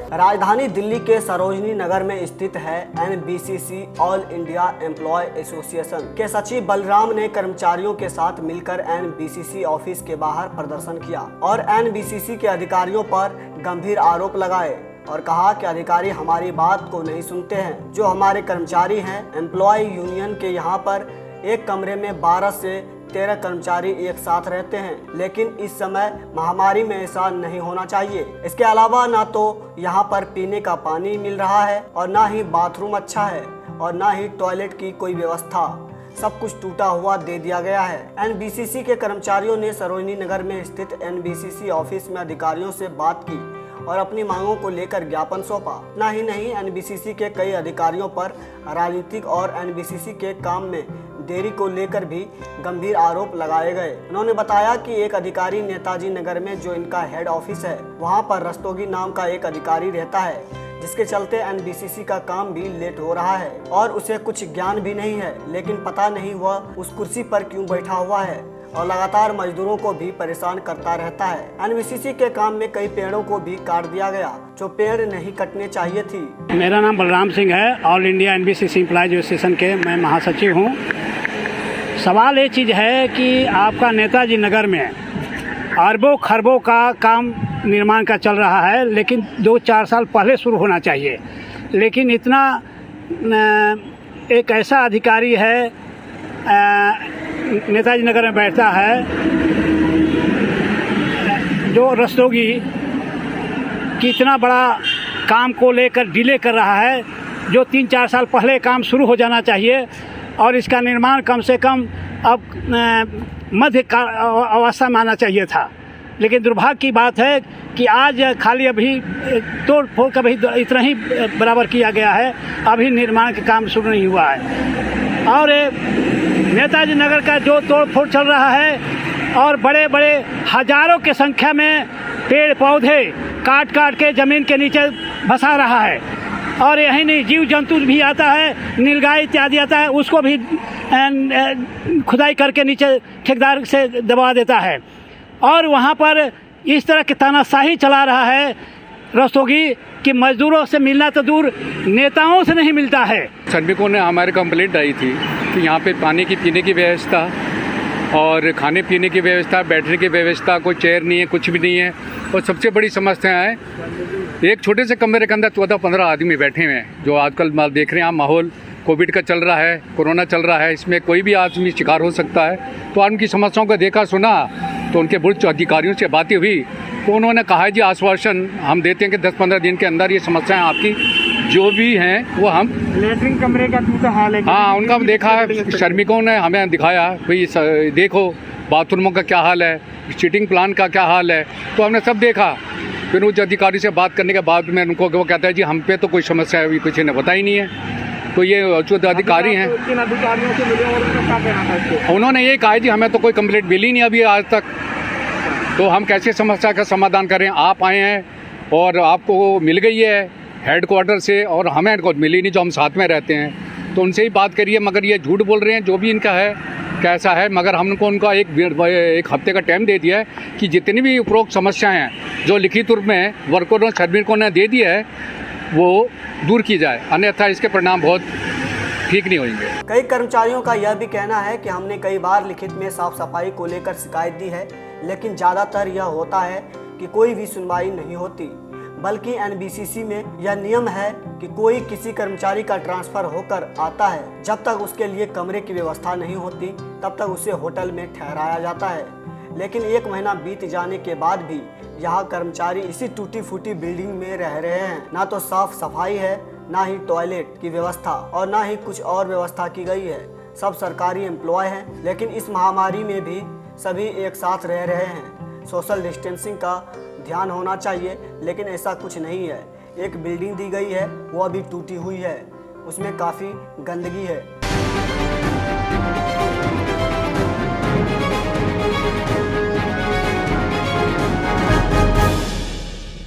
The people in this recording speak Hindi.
राजधानी दिल्ली के सरोजनी नगर में स्थित है NBCC all India employee association के सचिव बलराम ने कर्मचारियों के साथ मिलकर एनबीसीसी ऑफिस के बाहर प्रदर्शन किया और एनबीसीसी के अधिकारियों पर गंभीर आरोप लगाए और कहा कि अधिकारी हमारी बात को नहीं सुनते हैं। जो हमारे कर्मचारी हैं, एम्प्लॉय यूनियन के यहाँ पर एक कमरे में 12 से 13 कर्मचारी एक साथ रहते हैं, लेकिन इस समय महामारी में ऐसा नहीं होना चाहिए। इसके अलावा ना तो यहाँ पर पीने का पानी मिल रहा है और ना ही बाथरूम अच्छा है और ना ही टॉयलेट की कोई व्यवस्था, सब कुछ टूटा हुआ दे दिया गया है। एनबीसीसी के कर्मचारियों ने सरोजनी नगर में स्थित एनबीसीसी ऑफिस में अधिकारियों से बात की और अपनी मांगों को लेकर ज्ञापन सौंपा। ना ही नहीं, एनबीसीसी के कई अधिकारियों पर राजनीतिक और एनबीसीसी के काम में देरी को लेकर भी गंभीर आरोप लगाए गए। उन्होंने बताया कि एक अधिकारी नेताजी नगर में, जो इनका हेड ऑफिस है, वहां पर रस्तोगी नाम का एक अधिकारी रहता है, जिसके चलते एनबीसीसी का काम भी लेट हो रहा है और उसे कुछ ज्ञान भी नहीं है, लेकिन पता नहीं वह उस कुर्सी पर क्यों बैठा हुआ है और लगातार मजदूरों को भी परेशान करता रहता है। एनबीसीसी के काम में कई पेड़ों को भी काट दिया गया, जो पेड़ नहीं कटने चाहिए थी। मेरा नाम बलराम सिंह है, all India NBCC employee association के मैं महासचिव हूँ। सवाल ये चीज़ है कि आपका नेताजी नगर में अरबों खरबों का काम निर्माण का चल रहा है, लेकिन 2-4 साल पहले शुरू होना चाहिए। लेकिन इतना एक ऐसा अधिकारी है नेताजी नगर में बैठता है जो रस्तोगी कि इतना बड़ा काम को लेकर डिले कर रहा है, जो 3-4 साल पहले काम शुरू हो जाना चाहिए और इसका निर्माण कम से कम अब मध्य अवस्था में आना चाहिए था। लेकिन दुर्भाग्य की बात है कि आज खाली अभी तोड़ फोड़ का भी इतना ही बराबर किया गया है, अभी निर्माण का काम शुरू नहीं हुआ है। और नेताजी नगर का जो तोड़ फोड़ चल रहा है और बड़े बड़े हजारों की संख्या में पेड़ पौधे काट काट के ज़मीन के नीचे बसा रहा है। और यही नहीं, जीव जंतु भी आता है, नीलगाय इत्यादि आता है, उसको भी खुदाई करके नीचे ठेकेदार से दबा देता है। और वहाँ पर इस तरह की तानाशाही चला रहा है रस्तोगी कि मजदूरों से मिलना तो दूर, नेताओं से नहीं मिलता है। श्रमिकों ने हमारे कंप्लेंट आई थी कि यहाँ पे पानी की पीने की व्यवस्था और खाने पीने की व्यवस्था, बैठने की व्यवस्था, कोई चेयर नहीं है, कुछ भी नहीं है। और सबसे बड़ी समस्या है, एक छोटे से कमरे के अंदर 14-15 आदमी बैठे हुए हैं। जो आजकल देख रहे हैं आप, माहौल कोविड का चल रहा है, कोरोना चल रहा है, इसमें कोई भी आदमी शिकार हो सकता है। तो उनकी समस्याओं को देखा सुना तो उनके बुजुर्ग अधिकारियों से बातें हुई तो उन्होंने कहा जी आश्वासन हम देते हैं कि 10-15 दिन के अंदर ये समस्याएं आपकी जो भी हैं वो हम। लेटरिन कमरे का टूटा हाल है। हाँ, उनका देखा है, श्रमिकों ने हमें दिखाया, भाई देखो बाथरूमों का क्या हाल है, सीटिंग प्लान का क्या हाल है, तो हमने सब देखा। फिर उस अधिकारी से बात करने के बाद में उनको वो कहता है जी हम पे तो कोई समस्या अभी किसी ने बताई नहीं है। तो ये जो अधिकारी हैं, अधिकारियों से मिले और उनका क्या कहना था? उन्होंने ये कहा जी हमें तो कोई कंप्लेंट मिली नहीं अभी आज तक, तो हम कैसे समस्या का समाधान करें। आप आए हैं और आपको मिल गई है हेड क्वार्टर से और हमें को मिली नहीं, जो हम साथ में रहते हैं, तो उनसे ही बात करिए। मगर ये झूठ बोल रहे हैं, जो भी इनका है कैसा है। मगर हमको उनका एक हफ्ते का टाइम दे दिया है कि जितनी भी उपरोक्त समस्याएं हैं जो लिखित रूप में वर्करों श्रमिकों ने दे दिया है वो दूर की जाए, अन्यथा इसके परिणाम बहुत ठीक नहीं होंगे। कई कर्मचारियों का यह भी कहना है कि हमने कई बार लिखित में साफ सफाई को लेकर शिकायत दी है, लेकिन ज़्यादातर यह होता है कि कोई भी सुनवाई नहीं होती। बल्कि एनबीसीसी में यह नियम है कि कोई किसी कर्मचारी का ट्रांसफ़र होकर आता है, जब तक उसके लिए कमरे की व्यवस्था नहीं होती तब तक उसे होटल में ठहराया जाता है। लेकिन 1 महीना बीत जाने के बाद भी यहाँ कर्मचारी इसी टूटी फूटी बिल्डिंग में रह रहे हैं। ना तो साफ सफाई है, ना ही टॉयलेट की व्यवस्था और ना ही कुछ और व्यवस्था की गई है। सब सरकारी एम्प्लॉय हैं, लेकिन इस महामारी में भी सभी एक साथ रह रहे हैं। सोशल डिस्टेंसिंग का ध्यान होना चाहिए, लेकिन ऐसा कुछ नहीं है। एक बिल्डिंग दी गई है, वो अभी टूटी हुई है, उसमें काफ़ी गंदगी है।